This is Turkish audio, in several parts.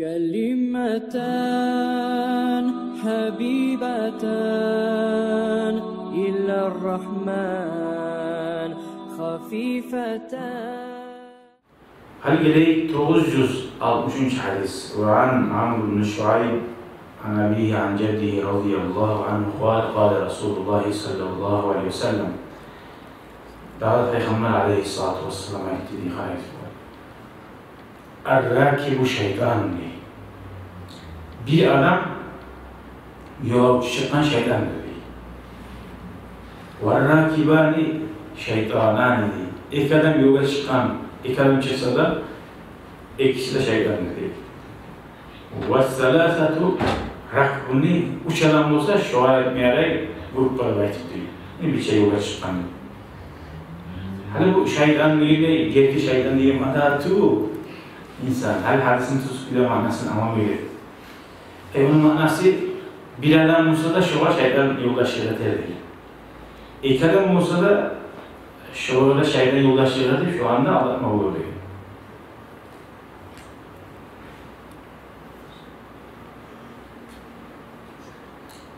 كلمتان حبيبتان إلى الرحمن خفيفتان. هل إليك 960 حديث وعن عمرو بن شعيب عن أبيه عن جده رضي الله عنه قال قال رسول الله صلى الله عليه وسلم بعد Peygamber aleyhissalatu vesselam ettiği hadis var. Er-rakibu şeytan diye. Bir adam yola çıkan şeytandır diye. Var-rakibani şeytanani diye. İki adam yola çıkan, iki adam çıksa da ikisi de şeytandır diye. Ve-selâsatu rakbuni üç adam olsa şuar etmeyerek gruplara baytık diyor. Ne bir şey yola çıkan. Hani bu şeytan değil, gerçi şeytan değil, manatı insan. Hal hadisin tutkuyla manasını anlamıyor. Onun manası bir adam olsa da şuar şeytan yoldaşlığı değil. İki adam olsa da şuarda şeytan yoldaşlığı değil, şu anda aldatma oluyor.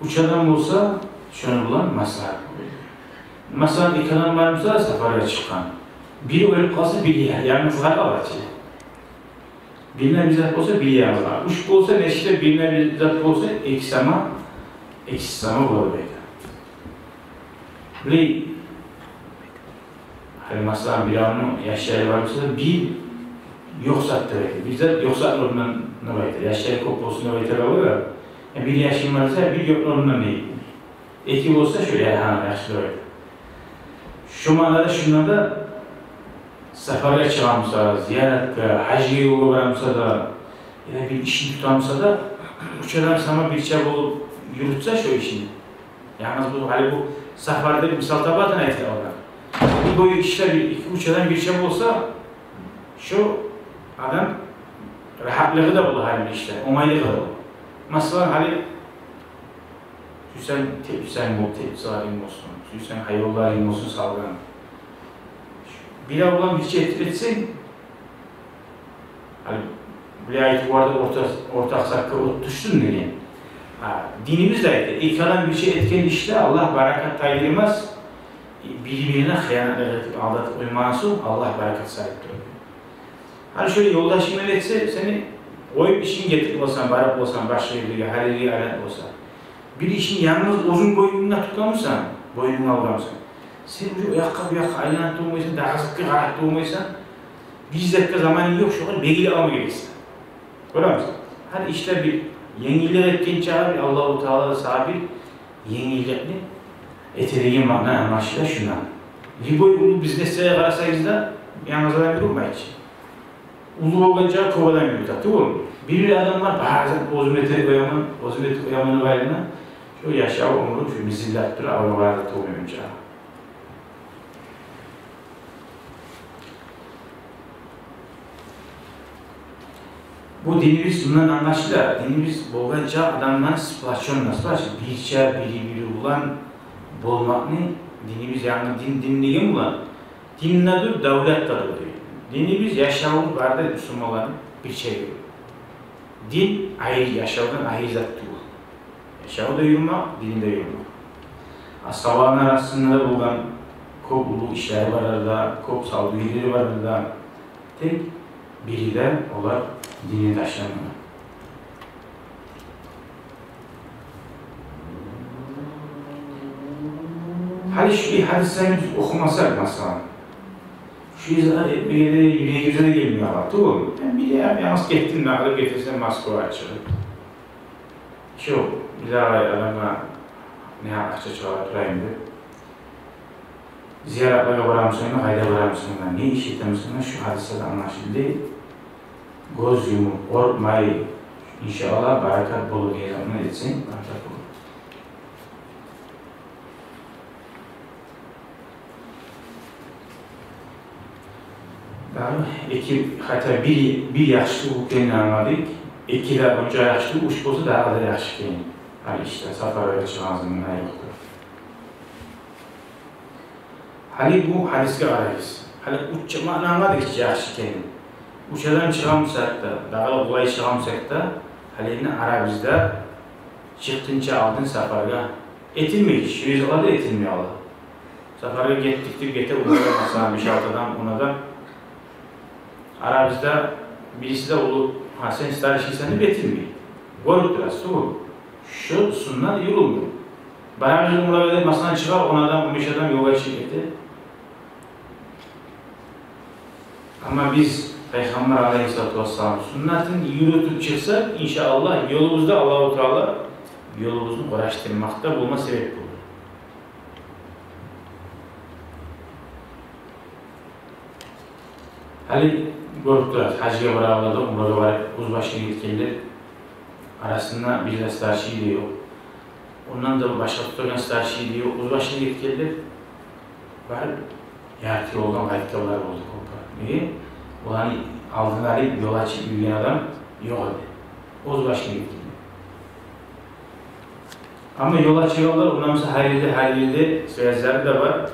Üç adam olsa şunu bulan maslahat oluyor. Mesela iki adam varmışsa sefere çıkan. Biri ölüp kalsa biri yer. Yani fıkar alacak. Birine bizzat olsa biri yer var. Üç olsa neşte birine bizzat olsa ikisi sama olur belki. Böyle hani mesela bir anın yaşları varmışsa bir yoksattır belki. Bizzat yoksat olmanın ne bayıdır. Yaşları kopulsun ne bayıdır olur ya. Yani bir yaşım varsa bir yok olmanın değil. İki olsa şöyle yaşlı bayıdır. Şu manada şunlarda sefere çıkarmışsa, ziyaretle, hacı yolu varmışsa da ya bir işini tutarmışsa da üç adam sana bir çab olup yürütse şu işini. Yalnız bu hani bu seferde bir misal tabatın ayeti olarak. Bir boyu işte üç adam bir çab olsa şu adam rahatlığı da bulur hani işte, onaylığı da bulur. Mesela hani Hüseyin Salim olsun, Hüseyin hayırlarım olsun salgın. Bir olan bir şey etsin, hani bir ayet bu arada ortak sakı düşsün diye. Dinimiz de ayet. İlk alan bir şey etken işte Allah barakat taydırmaz. Birbirine hıyanet aldatıp uyması Allah barakat sahiptir. Hani şöyle yoldaşın etse seni o işin getirip olsan, barak olsan, başka bir halili alet olsa. Bir işin yalnız uzun boynuna tutamırsan, boynunu algamsan. Sen bu yakka aylanıp durmaysan, daha sıkı karak durmaysan, bir dakika zamanın yok şu an belli alma gereksin. Görüyor musun? Hani işte bir yenilik etken çağır, Allah-u Teala sabir, yenilikli etereğin makna amaçlı şundan. Liboy ulu bizneseye karasayız da yalnızdan bir olmayız. Ulu olunca kovadan bir tutar, değil mi? Bir adam var, bazen ozmetrik uyamanı varlığına, şu yaşağı umurun, şu mizillattir, avrularda olmayınca. Bu dinimiz bundan anlaşılır. Dinimiz bolganca adamdan splasyon nasıl var? Biri olan bolmakni dinimiz yani dinleyim ulan. Dinledir, devlet tadır diyor. Dinimiz yaşamın vardı Müslümanların bir şey yok. Din ayrı, yaşamdan ayrı zat değil. Yaşamı da yürümek, dini de yürümek. Ashabın arasında da bulan çok ulu işler var arada, çok saldırıları var arada. Tek biri de olar dini taşlanma. Hadi şu bir hadislerini okumasak mesela. Şu izah etmeye de yüreğe güzel gelmiyor ama değil mi? Ben bir de yalnız gittim, ne kadar getirsem maskara açılır. Çok, bir daha adamla ne yapacak çoğaltırayım diye. Ziyaretlere varam sonra, hayda varam sonra, ne iş etmem sonra şu hadisede anlaşıldı. Göz yumup, korkmayı, inşallah barakat bulur diye zaman etsin, barakat bulur. Hatta bir yaşlı hukuklarını anladık, iki de önce yaşlı, üç olsa daha da yaşlı keyin. Hani işte, safara çıkmazının yoktur. Hani bu hadiske arayız. Hani üç mana anladık yaşlı keyin. uçadan çıkamsak da, daha kolay çıkamsak da, halini ara bizde çıktınca aldın safarga. Etilmek iş, yüzyıllarda etilmiyor Allah. Safarga gittiktir, getir uğrağa masana 5-6 adam, onadan. Ara bizde birisi de ulu, ha sen istersen de etilmiyor. Gol biraz, doğru. Şu sunlar yorulmuyor. Bana bizim uğrağa masana çıkar, onadan 5 adam yoga çekti. Ama biz Peygamber Aleyhisselatü Vesselam sünnetini yürütüp çıksak inşallah yolumuzda Allah-u Teala yolumuzu uğraştırmakta bulma sebep olur. Hali görüptüler, hacıya bırakıldı, umrada var, uzbaşına gitkenler arasında bir de starşi diyor. Ondan da başka tutarken starşi diyor, uzbaşına gitkenler var, yartı yoldan kayıtlılar oldu kompa. Niye? Ulan altınları yol açıp yürüyen adam yok idi. Uzbaşına gitkenler. Ama yol açıyorlar, ondan mesela her yerde sözleri de var.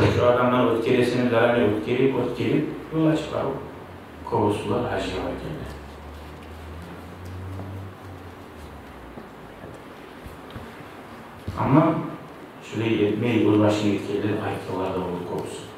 Yani şu adamlar ötkeresini zararlı ötkelip yol açıklar. Kovusular hacıya varkenler. Ama şuraya etmeyi uzbaşına gitkenler ayıklılarda oldu kovusu.